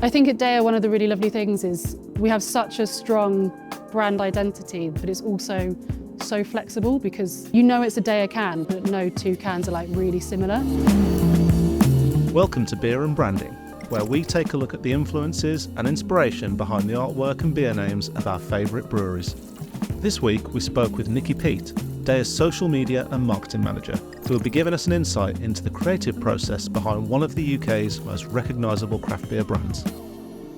I think at DEYA one of the really lovely things is we have such a strong brand identity, but it's also so flexible because you know it's a DEYA can, but no two cans are like really similar. Welcome to Beer and Branding, where we take a look at the influences and inspiration behind the artwork and beer names of our favourite breweries. This week we spoke with Nikki Pete, DEYA's social media and marketing manager, who will be giving us an insight into the creative process behind one of the UK's most recognisable craft beer brands.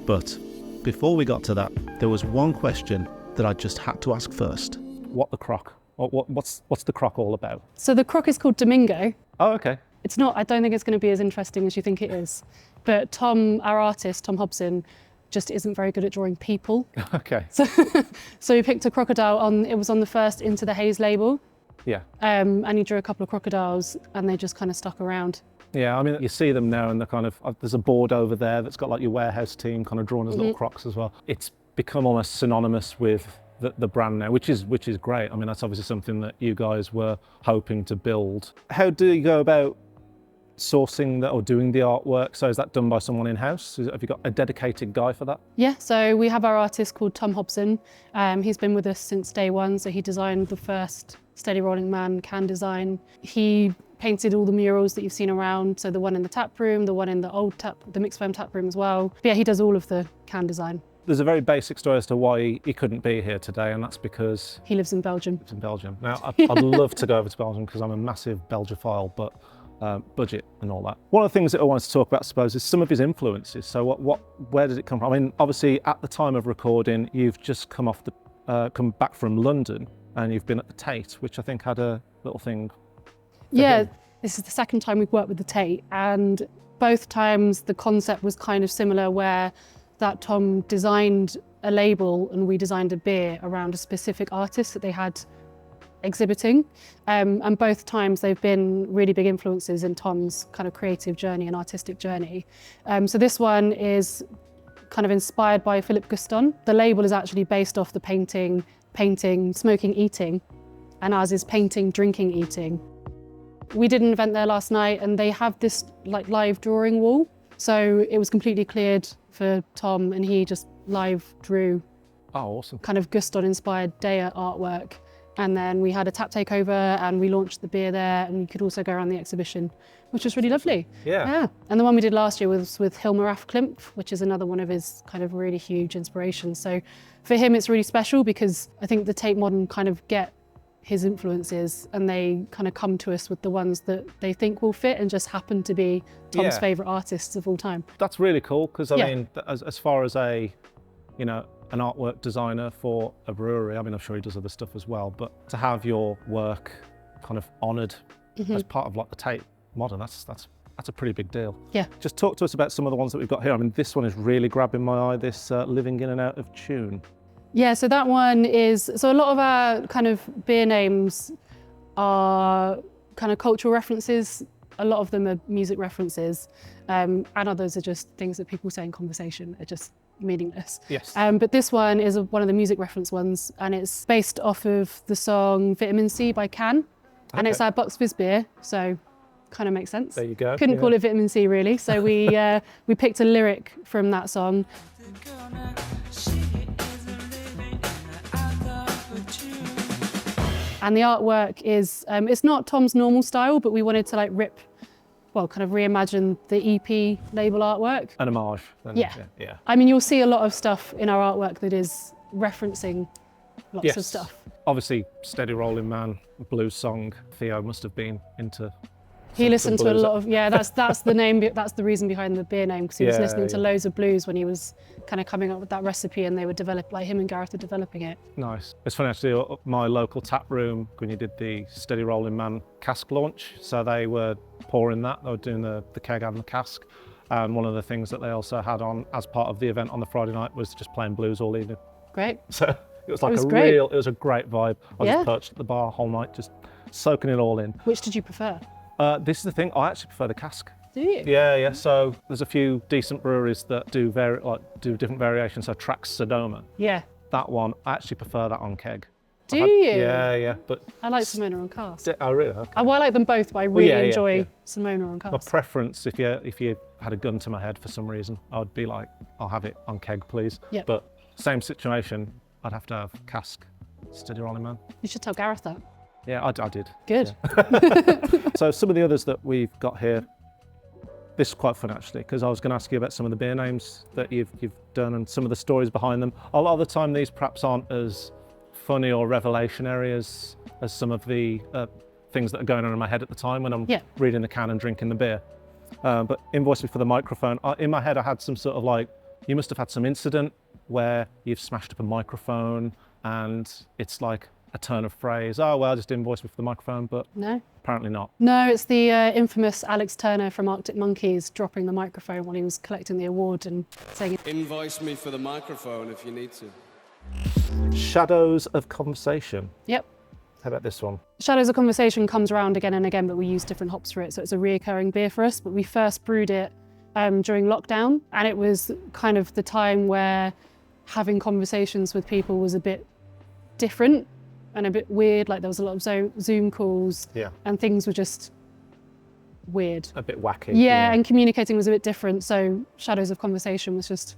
But before we got to that, there was one question that I just had to ask first. What the croc? What's the croc all about? So the croc is called Domingo. Oh, okay. It's not, I don't think it's going to be as interesting as you think it is. But Tom, our artist, Tom Hobson, just isn't very good at drawing people. Okay. So we picked a crocodile it was on the first Into the Haze label. Yeah. And he drew a couple of crocodiles and they just kind of stuck around. Yeah, I mean, you see them now and they're kind of, there's a board over there that's got like your warehouse team kind of drawn as little crocs as well. It's become almost synonymous with the brand now, which is great. I mean, that's obviously something that you guys were hoping to build. How do you go about sourcing that or doing the artwork? So is that done by someone in-house? Have you got a dedicated guy for that? Yeah, so we have our artist called Tom Hobson. He's been with us since day one. So he designed the first Steady Rolling Man can design. He painted all the murals that you've seen around. So the one in the tap room, the one in the mixed foam tap room as well. But yeah, he does all of the can design. There's a very basic story as to why he couldn't be here today, and that's because he lives in Belgium. He lives in Belgium. Now, I'd love to go over to Belgium because I'm a massive Belgophile, but budget and all that. One of the things that I wanted to talk about, I suppose, is some of his influences. So where did it come from? I mean, obviously, at the time of recording, you've just come back from London, and you've been at the Tate, which I think had a little thing. Yeah, this is the second time we've worked with the Tate, and both times the concept was kind of similar, where that Tom designed a label and we designed a beer around a specific artist that they had exhibiting. And both times they've been really big influences in Tom's kind of creative journey and artistic journey. So this one is kind of inspired by Philip Guston. The label is actually based off the painting, smoking, eating, and ours is painting, drinking, eating. We did an event there last night and they have this like live drawing wall. So it was completely cleared for Tom and he just live drew awesome. Kind of Guston inspired DEYA artwork. And then we had a tap takeover and we launched the beer there, and you could also go around the exhibition, which was really lovely. Yeah. And the one we did last year was with Hilmar af Klint, which is another one of his kind of really huge inspirations. So for him, it's really special because I think the Tate Modern kind of get his influences and they kind of come to us with the ones that they think will fit and just happen to be Tom's favourite artists of all time. That's really cool because I mean, as far as an artwork designer for a brewery, I mean, I'm sure he does other stuff as well, but to have your work kind of honoured as part of like the Tate Modern, that's a pretty big deal. Yeah. Just talk to us about some of the ones that we've got here. I mean, this one is really grabbing my eye, this Living in and Out of Tune. Yeah, so that one is, so a lot of our kind of beer names are kind of cultural references. A lot of them are music references, and others are just things that people say in conversation, are just meaningless. Yes. But this one is one of the music reference ones, and it's based off of the song Vitamin C by Can, and it's our Bucks Fizz beer, so kind of makes sense. There you go. Couldn't call it Vitamin C really, so we picked a lyric from that song. And the artwork is, it's not Tom's normal style, but we wanted to like kind of reimagine the EP label artwork. An homage. Then, yeah. I mean, you'll see a lot of stuff in our artwork that is referencing lots of stuff. Obviously, Steady Rolling Man, blues song. Theo must have been into. He listened to a lot of, that's the name, that's the reason behind the beer name, because he was listening to loads of blues when he was kind of coming up with that recipe, and they were him and Gareth were developing it. Nice. It's funny actually, my local tap room, when you did the Steady Rolling Man cask launch, so they were pouring that, they were doing the keg and the cask. And one of the things that they also had on as part of the event on the Friday night was just playing blues all evening. Great. So it was like it was a great vibe. I was just perched at the bar whole night, just soaking it all in. Which did you prefer? This is the thing, I actually prefer the cask. Do you? Yeah. So there's a few decent breweries that do different variations. So Trax Sodoma. Yeah. That one, I actually prefer that on keg. Do you? Yeah. But I like Simona on cast. oh, really? Okay. I like them both, but I really yeah, enjoy yeah. Simona on cast. My preference, if you had a gun to my head for some reason, I would be like, I'll have it on keg, please. Yep. But same situation, I'd have to have cask, steady rolling man. You should tell Gareth that. Yeah, I did. Good. Yeah. So some of the others that we've got here, this is quite fun actually, because I was going to ask you about some of the beer names that you've done and some of the stories behind them. A lot of the time these perhaps aren't as funny or revelationary as some of the things that are going on in my head at the time when I'm reading the can and drinking the beer. But invoice me for the microphone. In my head I had some sort of like, you must have had some incident where you've smashed up a microphone and it's like a turn of phrase, oh well, just invoice me for the microphone, but No. apparently not. No, it's the infamous Alex Turner from Arctic Monkeys dropping the microphone when he was collecting the award and saying, Invoice me for the microphone if you need to. Shadows of Conversation. Yep. How about this one? Shadows of Conversation comes around again and again, but we use different hops for it, so it's a reoccurring beer for us. But we first brewed it during lockdown, and it was kind of the time where having conversations with people was a bit different and a bit weird. Like there was a lot of Zoom calls, and things were just weird. A bit wacky. Yeah, and communicating was a bit different. So Shadows of Conversation was just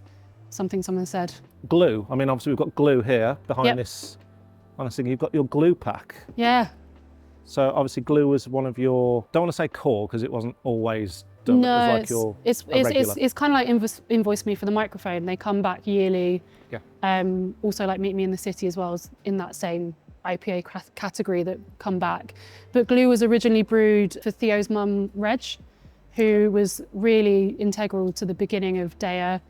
something someone said. Glue. I mean, obviously we've got glue here behind this. Honestly, you've got your glue pack. Yeah. So obviously glue was one of your, don't want to say core because it wasn't always done. No, it was like your it's kind of like invoice me for the microphone. They come back yearly. Yeah. Also like Meet Me in the City as well as in that same IPA category that come back. But glue was originally brewed for Theo's mum, Reg, who was really integral to the beginning of DEYA.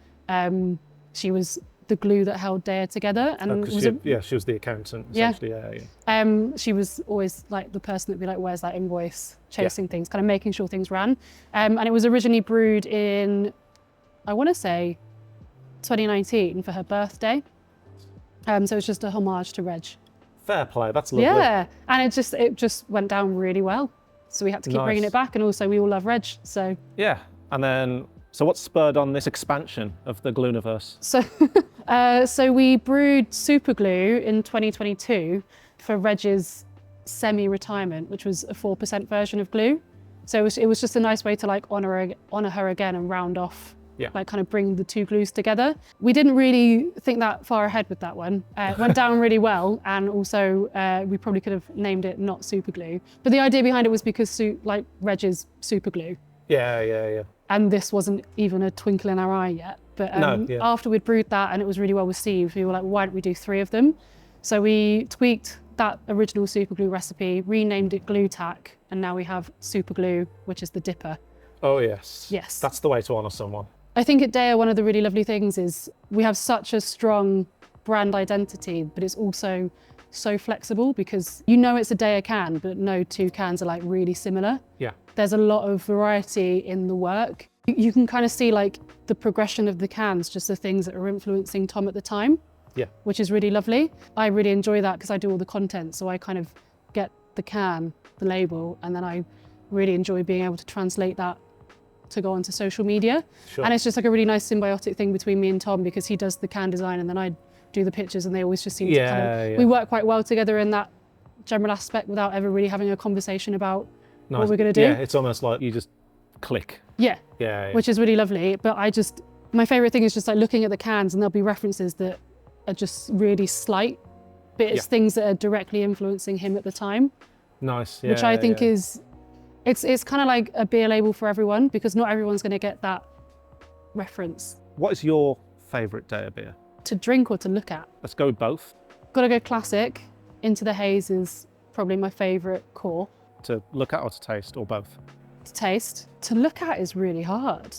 She was the glue that held DEYA together. And she was the accountant, essentially. Yeah. She was always like the person that'd be like, where's that invoice? Chasing things, kind of making sure things ran. And it was originally brewed in, I want to say, 2019 for her birthday. So it was just a homage to Reg. Fair play, that's lovely. Yeah, and it just went down really well. So we had to keep bringing it back, and also we all love Reg, so. Yeah, and then, so what spurred on this expansion of the Glue-niverse? So we brewed Super Glue in 2022 for Reg's semi-retirement, which was a 4% version of glue. So it was just a nice way to like honour her again and round off, like kind of bring the two glues together. We didn't really think that far ahead with that one. It went down really well, and also we probably could have named it not Super Glue. But the idea behind it was because like Reg is Super Glue. Yeah. And this wasn't even a twinkle in our eye yet. But after we'd brewed that and it was really well received, we were like, well, why don't we do 3 of them? So we tweaked that original Super Glue recipe, renamed it Glue Tack, and now we have Super Glue, which is the dipper. Oh yes. Yes. That's the way to honour someone. I think at DEYA, one of the really lovely things is we have such a strong brand identity, but it's also so flexible because you know it's a DEYA can, but no 2 cans are like really similar. Yeah. There's a lot of variety in the work. You can kind of see like the progression of the cans, just the things that are influencing Tom at the time. Yeah. Which is really lovely. I really enjoy that because I do all the content, so I kind of get the can, the label, and then I really enjoy being able to translate that to go onto social media. Sure. And it's just like a really nice symbiotic thing between me and Tom because he does the can design and then I do the pictures, and they always just seem to kind of, we work quite well together in that general aspect without ever really having a conversation about what we're going to do. Yeah, it's almost like you just click. Yeah. Which is really lovely. But my favorite thing is just like looking at the cans, and there'll be references that are just really slight, but it's things that are directly influencing him at the time. Nice. Which I think is, it's kind of like a beer label for everyone because not everyone's going to get that reference. What is your favourite DEYA beer? To drink or to look at? Let's go with both. Gotta go classic. Into the Haze is probably my favourite core. To look at or to taste, or both? To taste. To look at is really hard.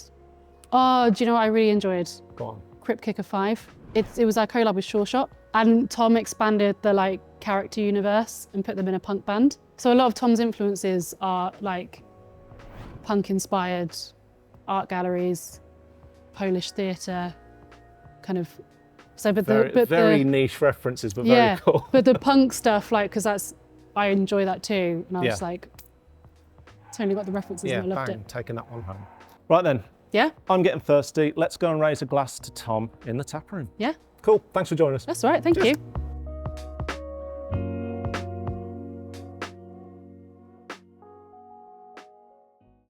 Oh, do you know what I really enjoyed? Go on. Crypt Kicker 5. It was our collab with Sure Shot, and Tom expanded the like character universe and put them in a punk band. So a lot of Tom's influences are like punk inspired art galleries, Polish theatre, kind of. So, very niche references, but very cool. But the punk stuff, like, because I enjoy that too, and I was like, totally got the references and I loved it. Taking that one home. Right then. Yeah. I'm getting thirsty. Let's go and raise a glass to Tom in the tap room. Yeah. Cool. Thanks for joining us. That's all right. Thank you.